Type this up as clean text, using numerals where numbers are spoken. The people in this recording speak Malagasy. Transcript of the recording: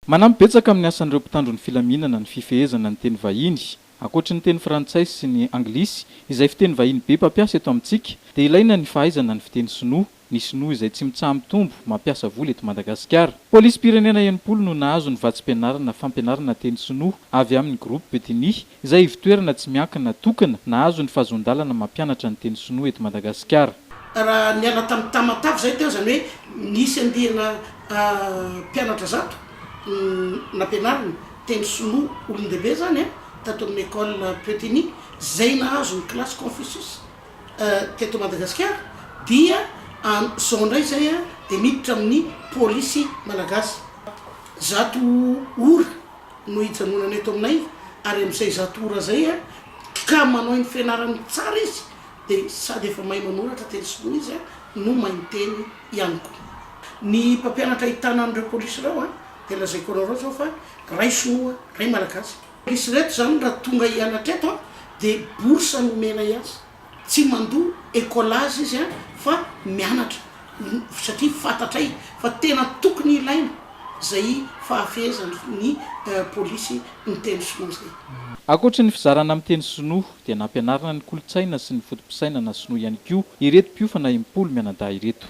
Manambetsaka amin'ny asan'ireo mpitandro ny filaminana ny fifehezana ny teny vahiny. Ankoatry ny teny frantsay sy ny anglisy izay fiteny vahiny be mpampiasa eto amintsika, dia ilaina ny fahaizana ny fiteny sinoa, ny sinoa izay tsy mitsaha mitombo mampiasa vola eto Madagasikara. Polisy pirenena 90 no nahazo ny vatsim-pianarana fampianarana teny sinoa avy amin'ny groupe Teny izay ivitoerana tsy miankina tokana nahazo ny fahazondalana mampianatra ny teny sinoa eto Madagasikara. Raha niala tamin'ny tamatavy zay teo zany hoe nisy andihana mpianatra zato nampianarina teny sinoa olon-dehibe zany tato amin'ny école Teny zay nahazo ny classe Confucius teto Madagasikara dia zao ndray zay dia miditra amin'ny polisy malagasy. Zato ora no hijanonana eto aminay ary amin'izay zato ora zay ka manao ny fianarany tsara izy dia sady efa mahay manoratra teny sinoa izy no mahay miteny ihany koa. Ny mpampianatra hitana an'ireo polisy ireo dia lazaiko anareo zao fa ray sinoa ray malagasy. Polisy reto zany raha tonga hianatra eto dia bourse nomena azy, tsy mandoa écolage izy fa mianatra satria fantatray fa tena tokony ilaina zay fahafehezana ny polisy ny teny sinoa zay. Ankoatry ny fizarana amin'ny teny sinoa dia nampianarana ny kolotsaina sy ny fotom-pisainana sinoa ihany koa ireto mpiofana 10 mianadahy ireto.